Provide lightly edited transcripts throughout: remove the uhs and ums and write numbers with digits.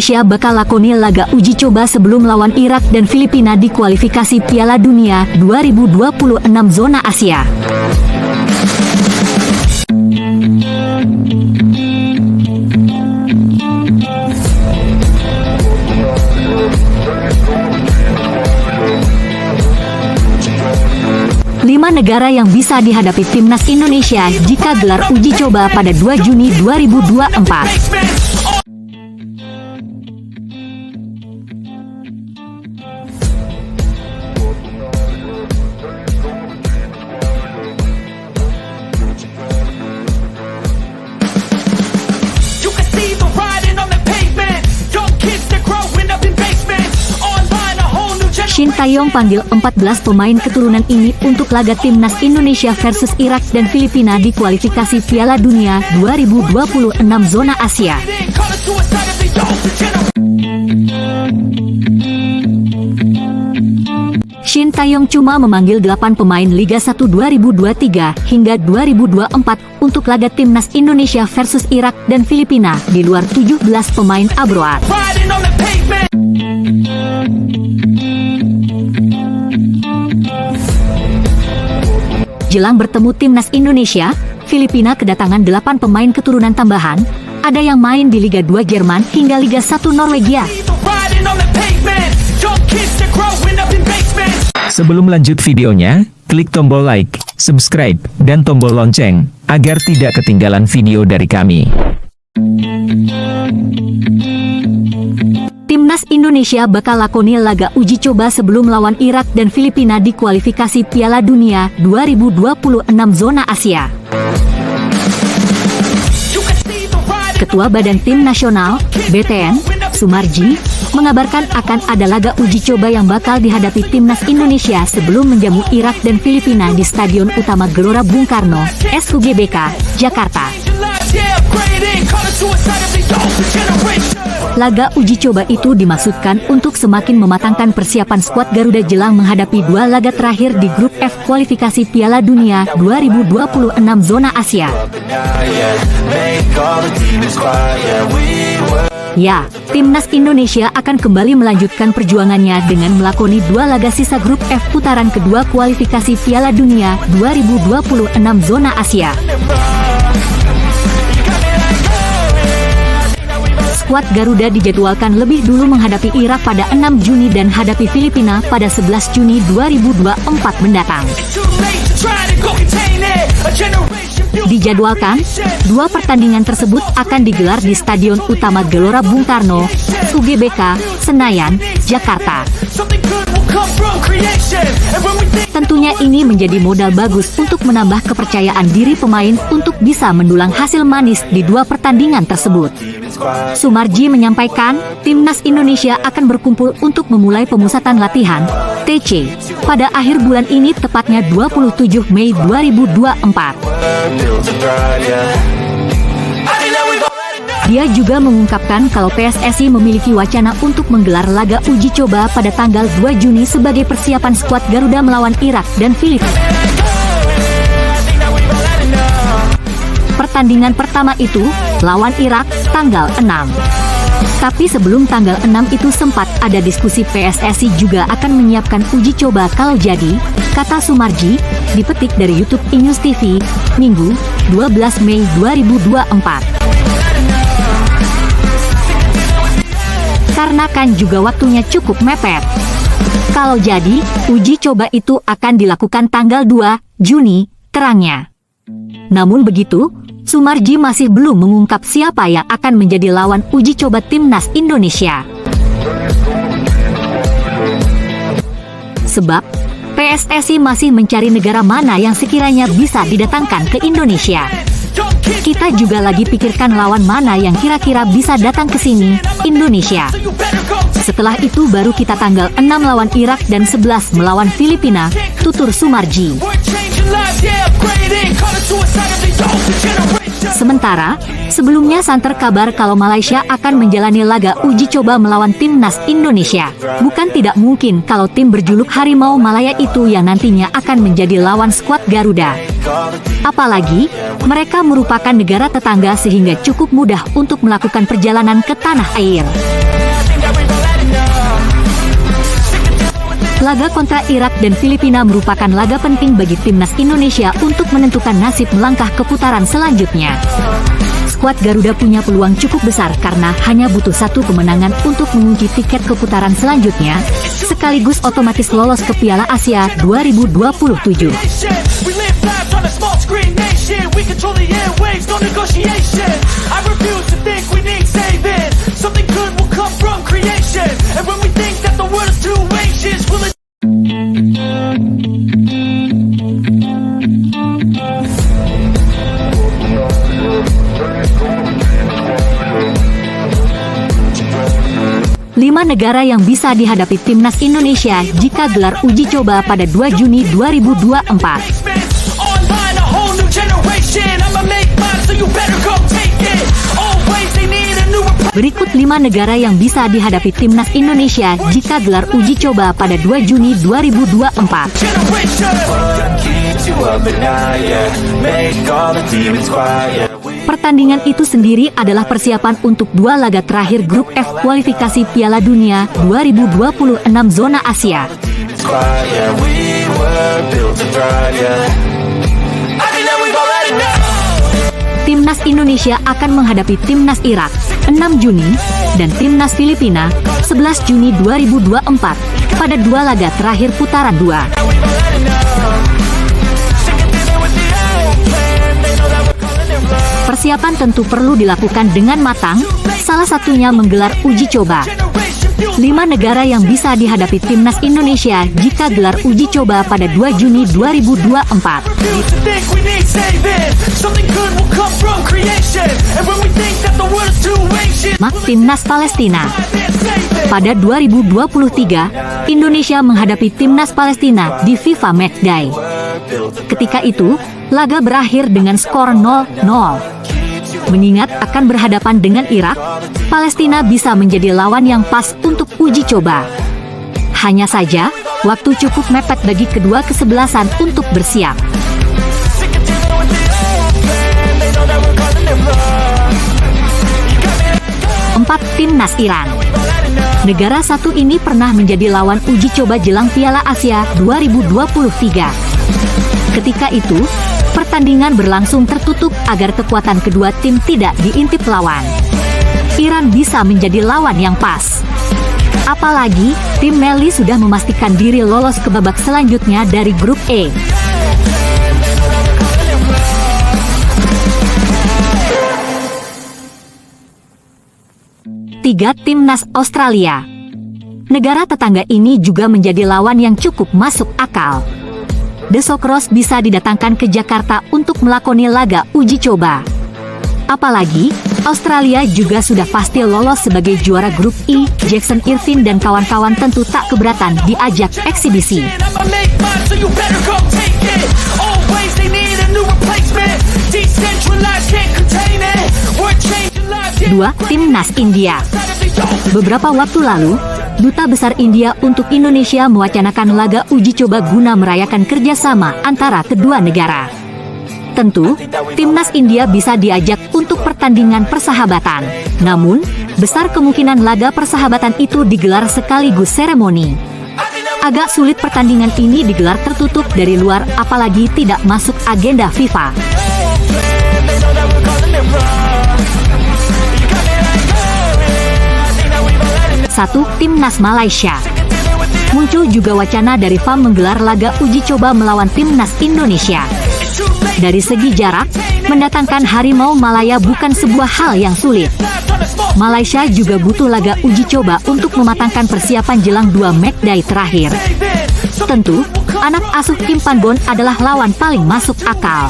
Indonesia bakal lakoni laga uji coba sebelum lawan Irak dan Filipina di kualifikasi Piala Dunia 2026 zona Asia. Lima negara yang bisa dihadapi timnas Indonesia jika gelar uji coba pada 2 Juni 2024. Shin Taeyong panggil 14 pemain keturunan ini untuk laga timnas Indonesia versus Irak dan Filipina di kualifikasi Piala Dunia 2026 zona Asia. Shin Taeyong cuma memanggil 8 pemain Liga 1 2023 hingga 2024 untuk laga timnas Indonesia versus Irak dan Filipina di luar 17 pemain abroad. Jelang bertemu timnas Indonesia, Filipina kedatangan 8 pemain keturunan tambahan, ada yang main di Liga 2 Jerman hingga Liga 1 Norwegia. Sebelum lanjut videonya, klik tombol like, subscribe, dan tombol lonceng, agar tidak ketinggalan video dari kami. Timnas Indonesia bakal lakoni laga uji coba sebelum lawan Irak dan Filipina di kualifikasi Piala Dunia 2026 zona Asia. Ketua Badan Tim Nasional, BTN, Sumarji, mengabarkan akan ada laga uji coba yang bakal dihadapi timnas Indonesia sebelum menjamu Irak dan Filipina di Stadion Utama Gelora Bung Karno, SUGBK, Jakarta. Laga uji coba itu dimaksudkan untuk semakin mematangkan persiapan skuad Garuda jelang menghadapi 2 laga terakhir di grup F kualifikasi Piala Dunia 2026 zona Asia. Ya, timnas Indonesia akan kembali melanjutkan perjuangannya dengan melakoni 2 laga sisa grup F putaran kedua kualifikasi Piala Dunia 2026 zona Asia. Skuad Garuda dijadwalkan lebih dulu menghadapi Irak pada 6 Juni dan hadapi Filipina pada 11 Juni 2024 mendatang. Dijadwalkan, 2 pertandingan tersebut akan digelar di Stadion Utama Gelora Bung Karno, SUGBK, Senayan, Jakarta. Tentunya ini menjadi modal bagus untuk menambah kepercayaan diri pemain untuk bisa mendulang hasil manis di 2 pertandingan tersebut. Sumarji menyampaikan, timnas Indonesia akan berkumpul untuk memulai pemusatan latihan, TC, pada akhir bulan ini tepatnya 27 Mei 2024. Dia juga mengungkapkan kalau PSSI memiliki wacana untuk menggelar laga uji coba pada tanggal 2 Juni sebagai persiapan skuad Garuda melawan Irak dan Filipina. Pertandingan pertama itu, lawan Irak, tanggal 6. Tapi sebelum tanggal 6 itu sempat ada diskusi PSSI juga akan menyiapkan uji coba kalau jadi, kata Sumarji, dipetik dari YouTube Inews TV, Minggu, 12 Mei 2024. Karena kan juga waktunya cukup mepet. Kalau jadi, uji coba itu akan dilakukan tanggal 2 Juni, terangnya. Namun begitu, Sumarji masih belum mengungkap siapa yang akan menjadi lawan uji coba timnas Indonesia. Sebab, PSSI masih mencari negara mana yang sekiranya bisa didatangkan ke Indonesia. Kita juga lagi pikirkan lawan mana yang kira-kira bisa datang ke sini, Indonesia. Setelah itu baru kita tanggal 6 lawan Irak dan 11 melawan Filipina, tutur Sumarji. Sementara, sebelumnya santer kabar kalau Malaysia akan menjalani laga uji coba melawan timnas Indonesia. Bukan tidak mungkin kalau tim berjuluk Harimau Malaya itu yang nantinya akan menjadi lawan skuad Garuda. Apalagi, mereka merupakan negara tetangga sehingga cukup mudah untuk melakukan perjalanan ke tanah air. Laga kontra Irak dan Filipina merupakan laga penting bagi timnas Indonesia untuk menentukan nasib melangkah ke putaran selanjutnya. Skuad Garuda punya peluang cukup besar karena hanya butuh satu kemenangan untuk mengunci tiket ke putaran selanjutnya, sekaligus otomatis lolos ke Piala Asia 2027. Lima negara yang bisa dihadapi timnas Indonesia jika gelar uji coba pada 2 Juni 2024. Berikut 5 negara yang bisa dihadapi timnas Indonesia jika gelar uji coba pada 2 Juni 2024. Pertandingan itu sendiri adalah persiapan untuk 2 laga terakhir grup F kualifikasi Piala Dunia 2026 zona Asia. Timnas Indonesia akan menghadapi timnas Irak 6 Juni dan timnas Filipina 11 Juni 2024 pada 2 laga terakhir putaran 2. Persiapan tentu perlu dilakukan dengan matang, salah satunya menggelar uji coba. 5 negara yang bisa dihadapi timnas Indonesia jika gelar uji coba pada 2 Juni 2024. Timnas Palestina. Pada 2023, Indonesia menghadapi timnas Palestina di FIFA Matchday. Ketika itu, laga berakhir dengan skor 0-0. Mengingat akan berhadapan dengan Irak, Palestina bisa menjadi lawan yang pas untuk uji coba. Hanya saja, waktu cukup mepet bagi kedua kesebelasan untuk bersiap. 4. Timnas Iran. Negara satu ini pernah menjadi lawan uji coba jelang Piala Asia 2023. Ketika itu, pertandingan berlangsung tertutup agar kekuatan kedua tim tidak diintip lawan. Iran bisa menjadi lawan yang pas. Apalagi, tim Meli sudah memastikan diri lolos ke babak selanjutnya dari grup E. Tiga. Timnas Australia. Negara tetangga ini juga menjadi lawan yang cukup masuk akal. The Socceroos bisa didatangkan ke Jakarta untuk melakoni laga uji coba. Apalagi, Australia juga sudah pasti lolos sebagai juara grup E. Jackson Irvine dan kawan-kawan tentu tak keberatan diajak eksibisi. 2. Timnas India. Beberapa waktu lalu, Duta Besar India untuk Indonesia mewacanakan laga uji coba guna merayakan kerjasama antara kedua negara. Tentu, timnas India bisa diajak untuk pertandingan persahabatan. Namun, besar kemungkinan laga persahabatan itu digelar sekaligus seremoni. Agak sulit pertandingan ini digelar tertutup dari luar, apalagi tidak masuk agenda FIFA. 1. Timnas Malaysia. Muncul juga wacana dari FAM menggelar laga uji coba melawan timnas Indonesia. Dari segi jarak, mendatangkan harimau Malaya bukan sebuah hal yang sulit. Malaysia juga butuh laga uji coba untuk mematangkan persiapan jelang 2 matchday terakhir. Tentu, anak asuh Kim Panbon adalah lawan paling masuk akal.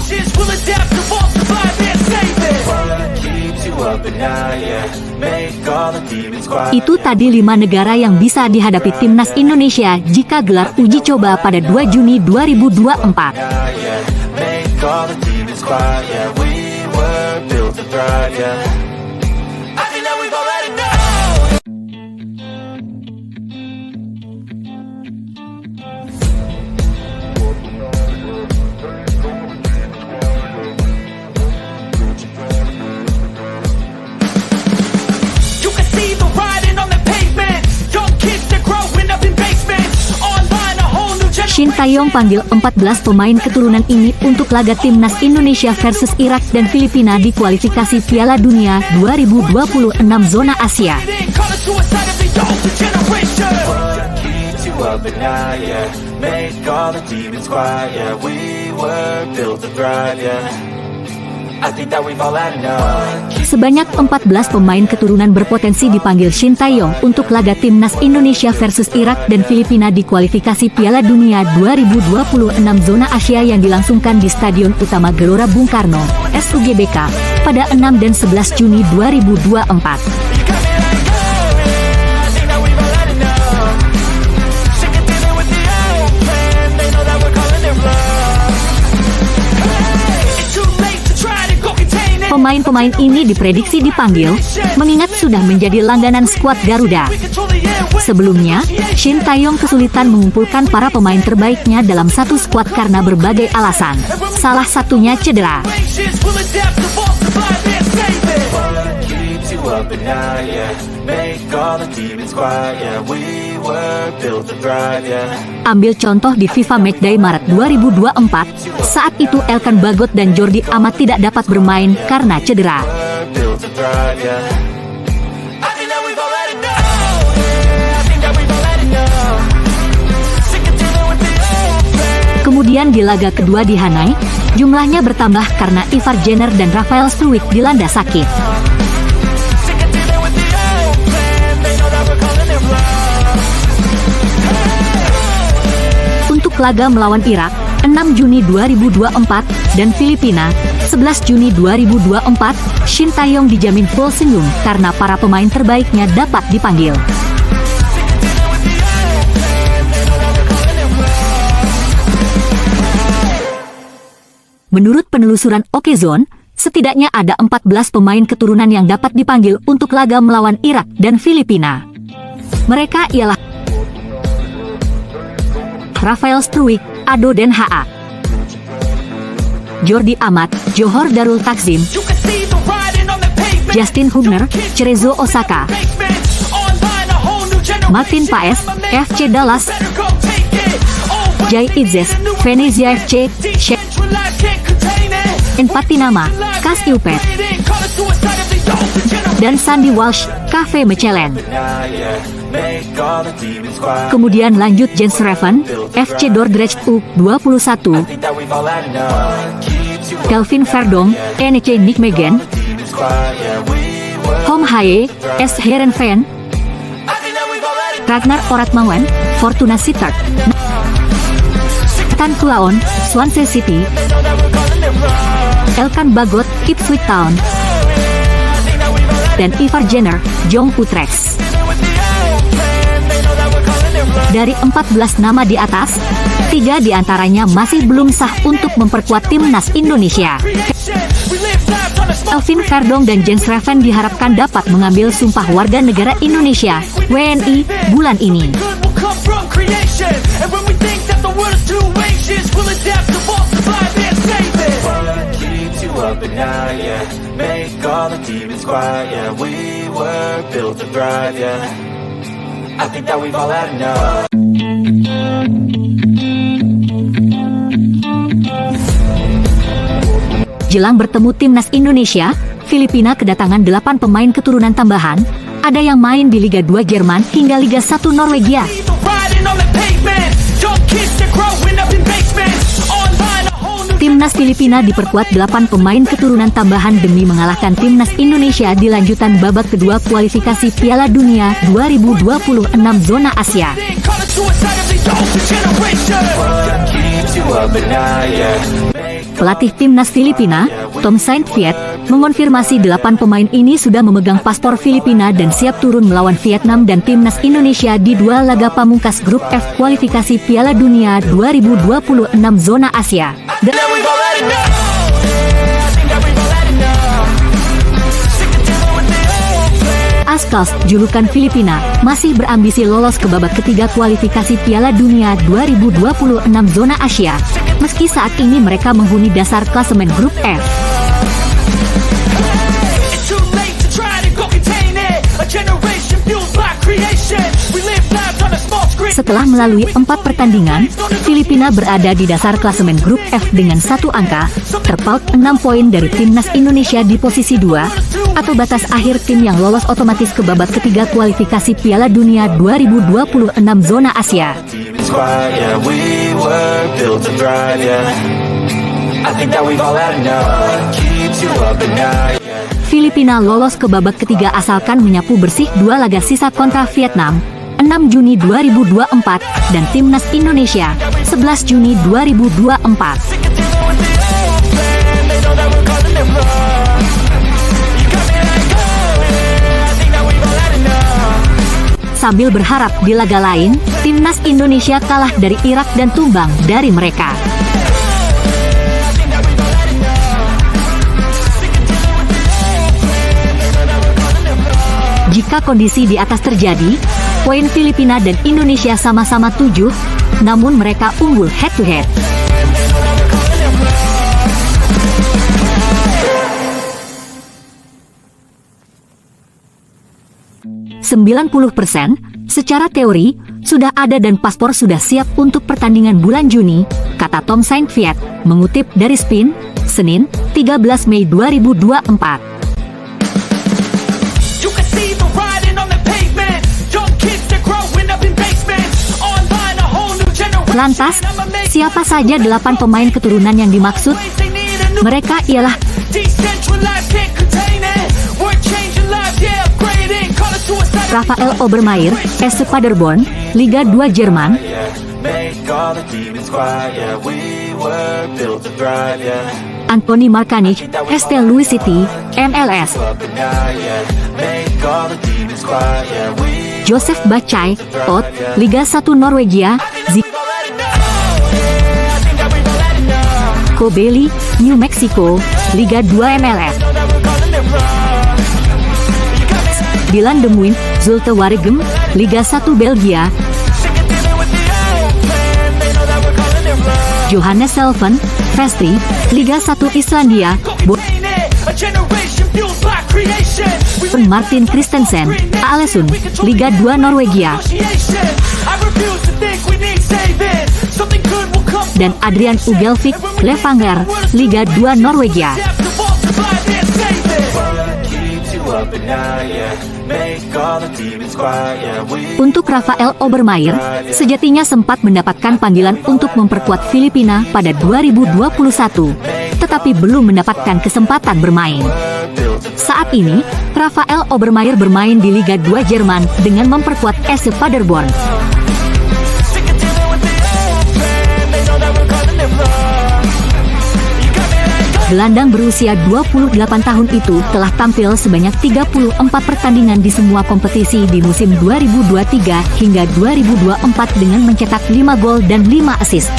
Itu tadi 5 negara yang bisa dihadapi timnas Indonesia jika gelar uji coba pada 2 Juni 2024. You can see the writing on the pavement. Young kids, they're growing up in basements. Online Shin Tae-yong panggil 14 pemain keturunan ini untuk laga timnas Indonesia versus Irak dan Filipina di kualifikasi Piala Dunia 2026 zona Asia. Sebanyak 14 pemain keturunan berpotensi dipanggil Shin Tae-yong untuk laga timnas Indonesia versus Irak dan Filipina di kualifikasi Piala Dunia 2026 zona Asia yang dilangsungkan di Stadion Utama Gelora Bung Karno, SUGBK, pada 6 dan 11 Juni 2024. Pemain-pemain ini diprediksi dipanggil, mengingat sudah menjadi langganan skuad Garuda. Sebelumnya, Shin Tae-yong kesulitan mengumpulkan para pemain terbaiknya dalam satu skuad karena berbagai alasan. Salah satunya cedera. Ambil contoh di FIFA Matchday Maret 2024, saat itu Elkan Bagot dan Jordi Amat tidak dapat bermain karena cedera. Kemudian di laga kedua di Hanai, jumlahnya bertambah karena Ivar Jenner dan Rafael Struwijk dilanda sakit. Untuk laga melawan Irak, 6 Juni 2024, dan Filipina, 11 Juni 2024, Shin Tae-yong dijamin full senyum karena para pemain terbaiknya dapat dipanggil. Menurut penelusuran Okezone, setidaknya ada 14 pemain keturunan yang dapat dipanggil untuk laga melawan Irak dan Filipina. Mereka ialah Rafael Struwijk, Ado Den Haa, Jordi Amat, Johor Darul Takzim, Justin Hubner, Cerezo Osaka, Martin Paes, FC Dallas, Jai Itzes, Venezia FC, Enfatinama, Kas Iupet, dan Sandy Walsh, Cafe Mechelen. Kemudian lanjut Jens Reven, FC Dordrecht U21, Kelvin Verdonk, NEC Nijmegen, Hom Hae, S Heerenveen, Ragnar Oratmanwen, Fortuna Sittard, Tan Kuaon, Swansea City, Elkan Bagot, Ipswich Town, dan Ivar Jenner, Jong Utrecht. Dari 14 nama di atas, 3 diantaranya masih belum sah untuk memperkuat timnas Indonesia. Kelvin Verdonk dan Jens Reven diharapkan dapat mengambil sumpah warga negara Indonesia, WNI, bulan ini. I think that we've all had enough. Jelang bertemu timnas Indonesia, Filipina kedatangan 8 pemain keturunan tambahan, ada yang main di Liga 2 Jerman hingga Liga 1 Norwegia. Timnas Filipina diperkuat 8 pemain keturunan tambahan demi mengalahkan timnas Indonesia di lanjutan babak kedua kualifikasi Piala Dunia 2026 zona Asia. Pelatih timnas Filipina, Tom Saintfiet, mengonfirmasi 8 pemain ini sudah memegang paspor Filipina dan siap turun melawan Vietnam dan timnas Indonesia di 2 laga pamungkas grup F kualifikasi Piala Dunia 2026 zona Asia. Ascals, julukan Filipina, masih berambisi lolos ke babak ketiga kualifikasi Piala Dunia 2026 zona Asia, meski saat ini mereka menghuni dasar klasemen grup F. Setelah melalui 4 pertandingan, Filipina berada di dasar klasemen grup F dengan 1 angka, terpaut 6 poin dari timnas Indonesia di posisi 2, atau batas akhir tim yang lolos otomatis ke babak ketiga kualifikasi Piala Dunia 2026 zona Asia. Squad, yeah, we were built to thrive, yeah. I think that we've all had enough. Keeps you up at night, yeah. Filipina lolos ke babak ketiga asalkan menyapu bersih 2 laga sisa kontra Vietnam, 6 Juni 2024, dan timnas Indonesia, 11 Juni 2024. Sambil berharap di laga lain, timnas Indonesia kalah dari Irak dan tumbang dari mereka. Jika kondisi di atas terjadi, poin Filipina dan Indonesia sama-sama 7, namun mereka unggul head-to-head. Secara teori, sudah ada dan paspor sudah siap untuk pertandingan bulan Juni, kata Tom Saintfiet, mengutip dari Spin, Senin, 13 Mei 2024. Lantas, siapa saja 8 pemain keturunan yang dimaksud? Mereka ialah Rafael Obermeier, SC Paderborn, Liga 2 Jerman. Anthony Markanich, ST Louis City, MLS. Joseph Bachai, OT, Liga 1 Norwegia, Kobeli, New Mexico, Liga 2 MLS. Dylan De Muin, Zulte Waregem, Liga 1 Belgia. Johannes Selven, Vestri, Liga 1 Islandia. Martin Christensen, Aalesund, Liga 2 Norwegia. Dan Adrian Ugelvik, Levanger, Liga 2 Norwegia. Untuk Rafael Obermeier, sejatinya sempat mendapatkan panggilan untuk memperkuat Filipina pada 2021, tetapi belum mendapatkan kesempatan bermain. Saat ini, Rafael Obermeier bermain di Liga 2 Jerman dengan memperkuat SC Paderborn. Gelandang berusia 28 tahun itu telah tampil sebanyak 34 pertandingan di semua kompetisi di musim 2023 hingga 2024 dengan mencetak 5 gol dan 5 assist.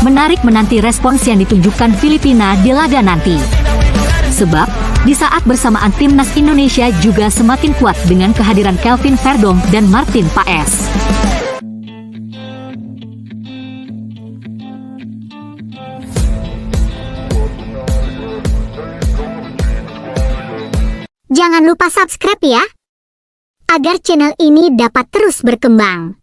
Menarik menanti respons yang ditunjukkan Filipina di laga nanti. Sebab, di saat bersamaan timnas Indonesia juga semakin kuat dengan kehadiran Kelvin Verdong dan Martin Paes. Jangan lupa subscribe ya, agar channel ini dapat terus berkembang.